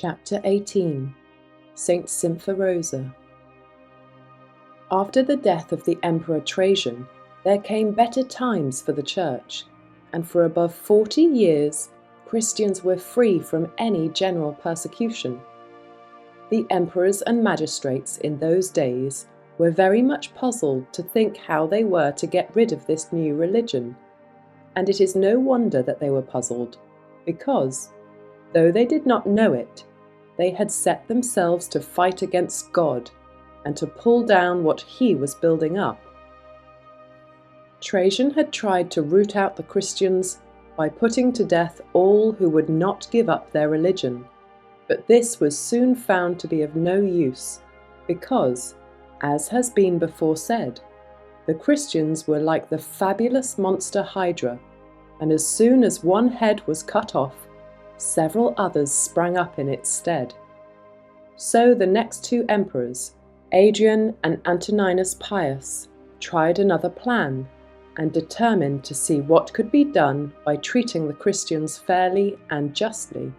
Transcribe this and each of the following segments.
Chapter 18. St. Symphorosa. After the death of the Emperor Trajan, there came better times for the Church, and for above 40 years Christians were free from any general persecution. The emperors and magistrates in those days were very much puzzled to think how they were to get rid of this new religion, and it is no wonder that they were puzzled, because, though they did not know it, they had set themselves to fight against God and to pull down what he was building up. Trajan had tried to root out the Christians by putting to death all who would not give up their religion, but this was soon found to be of no use, because, as has been before said, the Christians were like the fabulous monster Hydra, and as soon as one head was cut off, several others sprang up in its stead. So the next two emperors, Adrian and Antoninus Pius, tried another plan and determined to see what could be done by treating the Christians fairly and justly.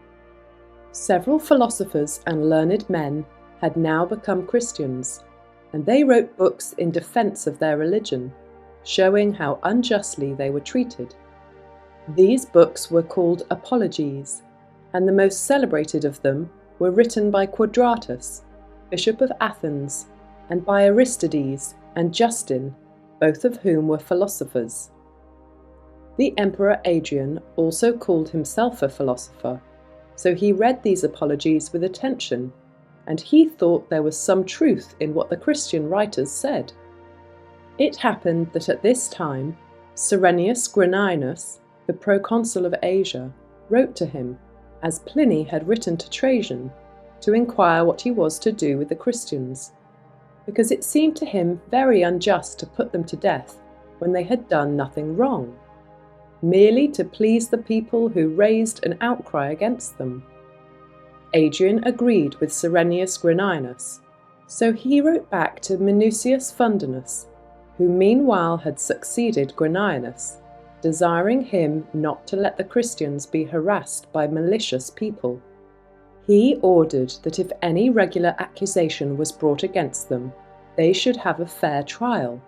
Several philosophers and learned men had now become Christians, and they wrote books in defense of their religion, showing how unjustly they were treated. These books were called apologies, and the most celebrated of them were written by Quadratus, Bishop of Athens, and by Aristides and Justin, both of whom were philosophers. The Emperor Adrian also called himself a philosopher, so he read these apologies with attention, and he thought there was some truth in what the Christian writers said. It happened that at this time, Cyrenius Granianus, the proconsul of Asia, wrote to him, as Pliny had written to Trajan, to inquire what he was to do with the Christians, because it seemed to him very unjust to put them to death when they had done nothing wrong, merely to please the people who raised an outcry against them. Adrian agreed with Cyrenius Granianus, so he wrote back to Minucius Fundinus, who meanwhile had succeeded Granianus, desiring him not to let the Christians be harassed by malicious people. He ordered that if any regular accusation was brought against them, they should have a fair trial,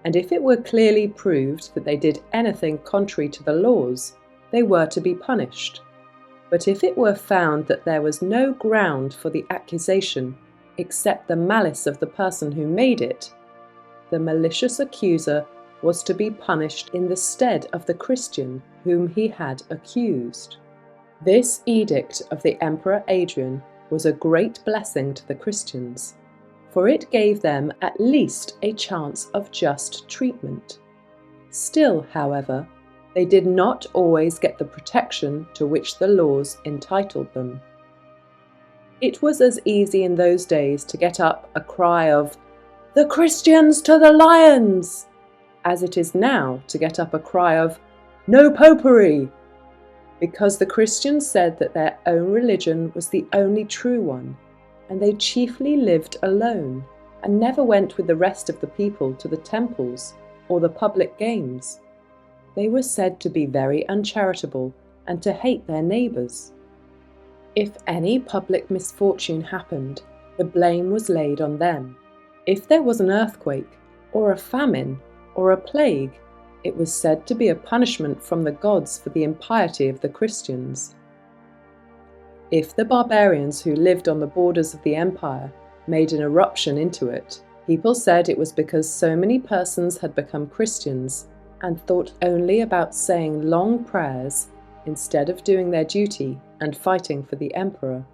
and if it were clearly proved that they did anything contrary to the laws, they were to be punished. But if it were found that there was no ground for the accusation except the malice of the person who made it, the malicious accuser was to be punished in the stead of the Christian whom he had accused. This edict of the Emperor Adrian was a great blessing to the Christians, for it gave them at least a chance of just treatment. Still, however, they did not always get the protection to which the laws entitled them. It was as easy in those days to get up a cry of, "The Christians to the lions!" as it is now to get up a cry of, "No popery!" because the Christians said that their own religion was the only true one, and they chiefly lived alone, and never went with the rest of the people to the temples or the public games. They were said to be very uncharitable and to hate their neighbours. If any public misfortune happened, the blame was laid on them. If there was an earthquake, or a famine, or a plague, it was said to be a punishment from the gods for the impiety of the Christians. If the barbarians who lived on the borders of the empire made an eruption into it, people said it was because so many persons had become Christians and thought only about saying long prayers instead of doing their duty and fighting for the emperor.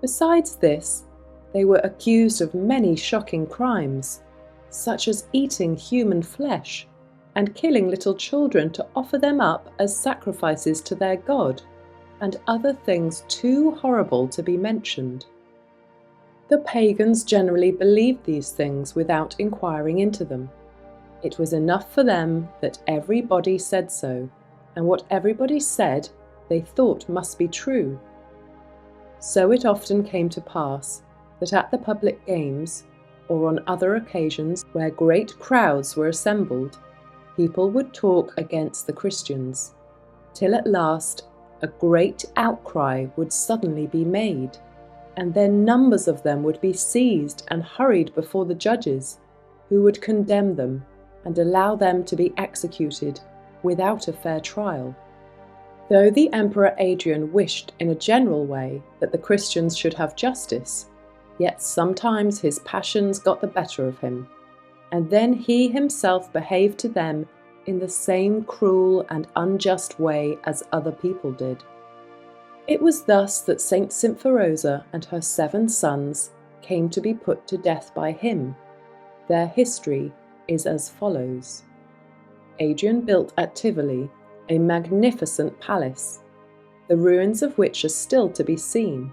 Besides this, they were accused of many shocking crimes, such as eating human flesh and killing little children to offer them up as sacrifices to their god, and other things too horrible to be mentioned. The pagans generally believed these things without inquiring into them. It was enough for them that everybody said so, and what everybody said they thought must be true. So it often came to pass that at the public games, or on other occasions where great crowds were assembled, people would talk against the Christians, till at last a great outcry would suddenly be made, and then numbers of them would be seized and hurried before the judges, who would condemn them and allow them to be executed without a fair trial. Though the Emperor Adrian wished in a general way that the Christians should have justice, yet sometimes his passions got the better of him, and then he himself behaved to them in the same cruel and unjust way as other people did. It was thus that Saint Symphorosa and her 7 sons came to be put to death by him. Their history is as follows. Adrian built at Tivoli a magnificent palace, the ruins of which are still to be seen,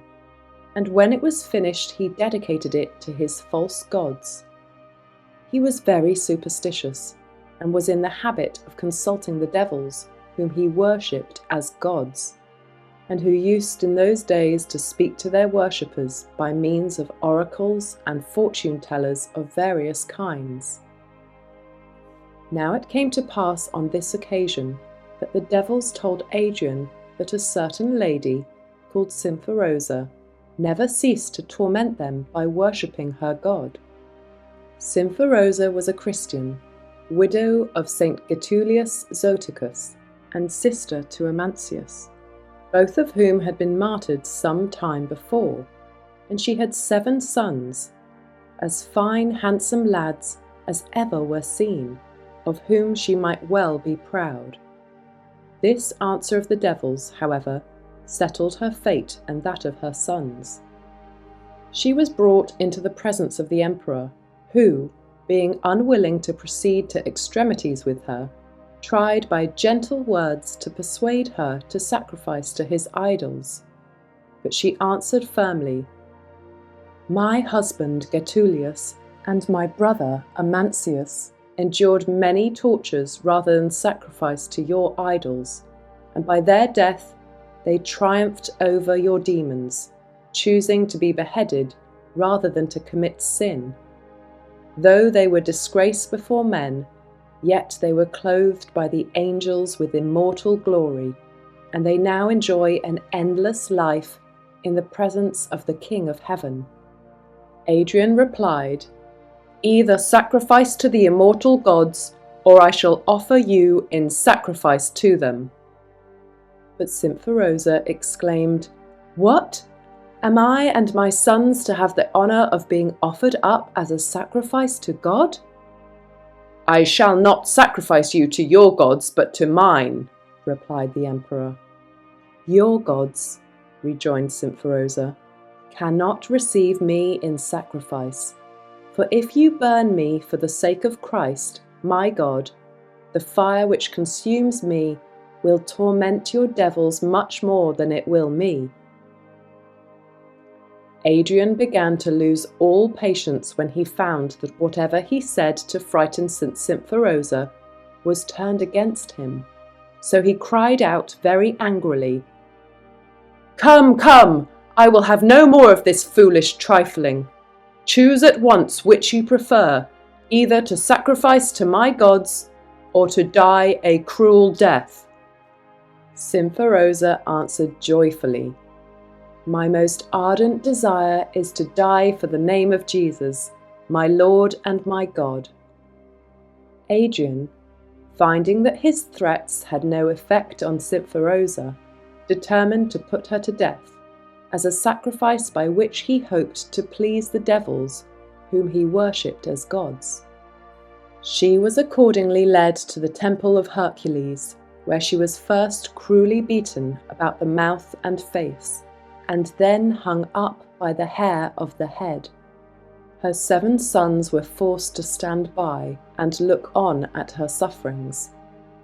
and when it was finished he dedicated it to his false gods. He was very superstitious, and was in the habit of consulting the devils, whom he worshipped as gods, and who used in those days to speak to their worshippers by means of oracles and fortune-tellers of various kinds. Now it came to pass on this occasion that the devils told Adrian that a certain lady, called Symphorosa, never ceased to torment them by worshipping her god. Symphorosa was a Christian, widow of St. Getulius Zoticus, and sister to Amantius, both of whom had been martyred some time before, and she had 7 sons, as fine handsome lads as ever were seen, of whom she might well be proud. This answer of the devils, however, settled her fate and that of her sons. She was brought into the presence of the emperor, who, being unwilling to proceed to extremities with her, tried by gentle words to persuade her to sacrifice to his idols. But she answered firmly, "My husband Getulius and my brother Amantius endured many tortures rather than sacrifice to your idols, and by their death they triumphed over your demons, choosing to be beheaded rather than to commit sin. Though they were disgraced before men, yet they were clothed by the angels with immortal glory, and they now enjoy an endless life in the presence of the King of Heaven." Adrian replied, "Either sacrifice to the immortal gods, or I shall offer you in sacrifice to them." But Symphorosa exclaimed, "What? Am I and my sons to have the honour of being offered up as a sacrifice to God?" "I shall not sacrifice you to your gods, but to mine," replied the emperor. "Your gods," rejoined Symphorosa, "cannot receive me in sacrifice, for if you burn me for the sake of Christ, my God, the fire which consumes me will torment your devils much more than it will me." Adrian began to lose all patience when he found that whatever he said to frighten St. Symphorosa was turned against him, so he cried out very angrily, "Come, come, I will have no more of this foolish trifling. Choose at once which you prefer, either to sacrifice to my gods or to die a cruel death." Symphorosa answered joyfully, "My most ardent desire is to die for the name of Jesus, my Lord and my God." Adrian, finding that his threats had no effect on Symphorosa, determined to put her to death, as a sacrifice by which he hoped to please the devils, whom he worshipped as gods. She was accordingly led to the temple of Hercules, where she was first cruelly beaten about the mouth and face, and then hung up by the hair of the head. Her 7 sons were forced to stand by and look on at her sufferings,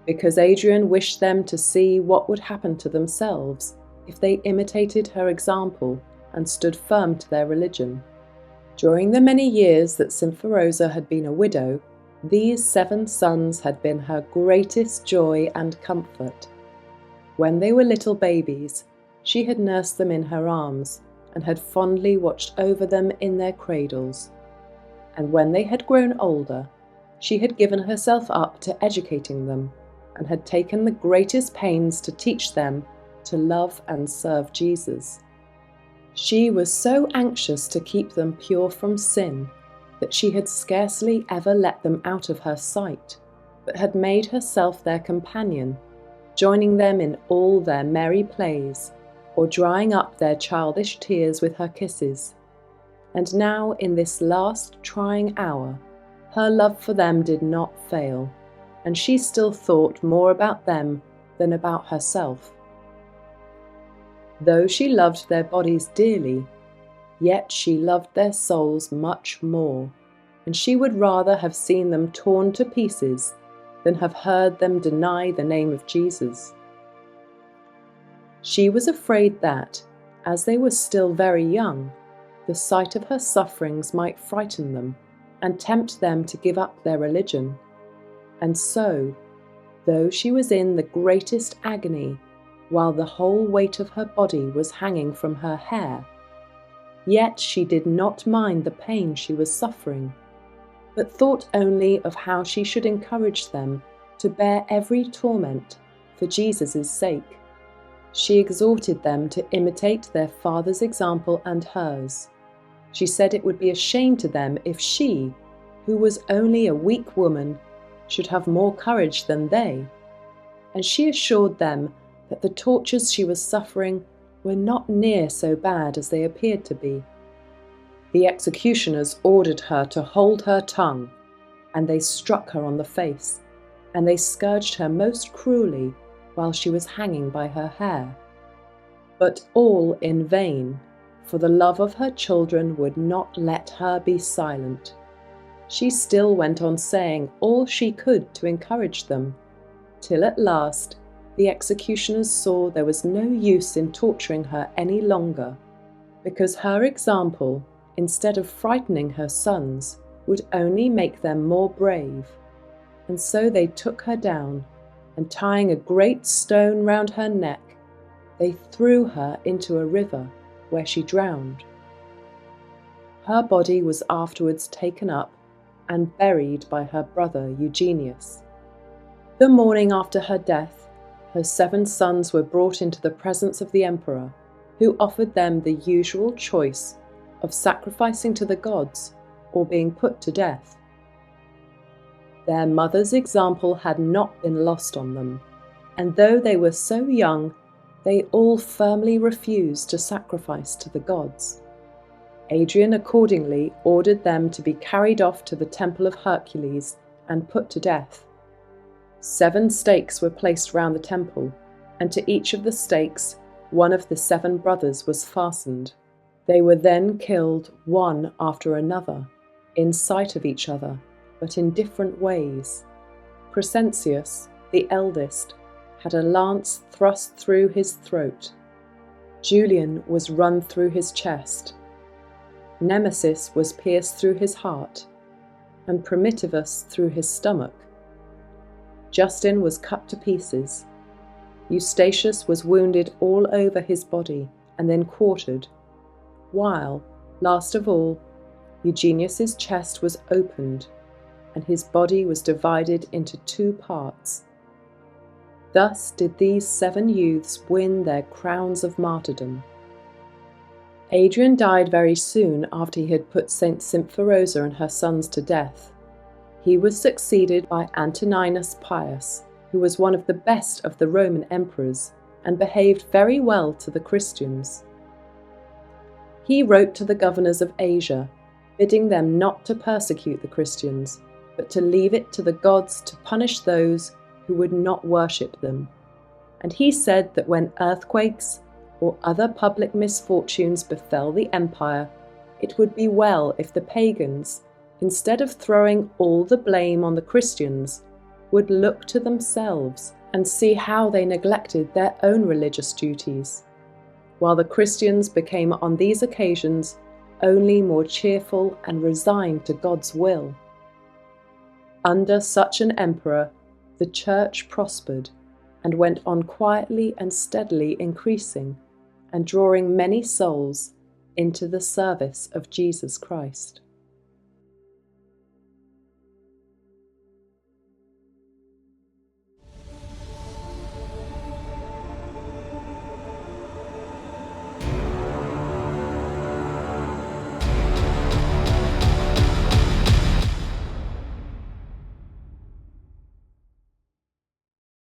because Adrian wished them to see what would happen to themselves if they imitated her example and stood firm to their religion. During the many years that Symphorosa had been a widow, these 7 sons had been her greatest joy and comfort. When they were little babies, she had nursed them in her arms and had fondly watched over them in their cradles. And when they had grown older, she had given herself up to educating them and had taken the greatest pains to teach them to love and serve Jesus. She was so anxious to keep them pure from sin that she had scarcely ever let them out of her sight, but had made herself their companion, joining them in all their merry plays, or drying up their childish tears with her kisses. And now, in this last trying hour, her love for them did not fail, and she still thought more about them than about herself. Though she loved their bodies dearly, yet she loved their souls much more, and she would rather have seen them torn to pieces than have heard them deny the name of Jesus. She was afraid that, as they were still very young, the sight of her sufferings might frighten them and tempt them to give up their religion. And so, though she was in the greatest agony, while the whole weight of her body was hanging from her hair, yet she did not mind the pain she was suffering, but thought only of how she should encourage them to bear every torment for Jesus' sake. She exhorted them to imitate their father's example and hers. She said it would be a shame to them if she, who was only a weak woman, should have more courage than they, and she assured them that the tortures she was suffering were not near so bad as they appeared to be. The executioners ordered her to hold her tongue, and they struck her on the face, and they scourged her most cruelly while she was hanging by her hair. But all in vain, for the love of her children would not let her be silent. She still went on saying all she could to encourage them, till at last the executioners saw there was no use in torturing her any longer, because her example, instead of frightening her sons, would only make them more brave. And so they took her down, and tying a great stone round her neck, they threw her into a river, where she drowned. Her body was afterwards taken up and buried by her brother Eugenius. The morning after her death, her 7 sons were brought into the presence of the emperor, who offered them the usual choice of sacrificing to the gods or being put to death. Their mother's example had not been lost on them, and though they were so young, they all firmly refused to sacrifice to the gods. Adrian accordingly ordered them to be carried off to the temple of Hercules and put to death. 7 stakes were placed round the temple, and to each of the stakes one of the 7 brothers was fastened. They were then killed one after another, in sight of each other, but in different ways. Crescentius, the eldest, had a lance thrust through his throat. Julian was run through his chest. Nemesis was pierced through his heart, and Primitivus through his stomach. Justin was cut to pieces. Eustachius was wounded all over his body and then quartered, while, last of all, Eugenius's chest was opened, and his body was divided into 2 parts. Thus did these 7 youths win their crowns of martyrdom. Adrian died very soon after he had put St. Symphorosa and her sons to death. He was succeeded by Antoninus Pius, who was one of the best of the Roman emperors and behaved very well to the Christians. He wrote to the governors of Asia, bidding them not to persecute the Christians, but to leave it to the gods to punish those who would not worship them. And he said that when earthquakes or other public misfortunes befell the empire, it would be well if the pagans, instead of throwing all the blame on the Christians, would look to themselves and see how they neglected their own religious duties, while the Christians became on these occasions only more cheerful and resigned to God's will. Under such an emperor, the Church prospered and went on quietly and steadily increasing and drawing many souls into the service of Jesus Christ.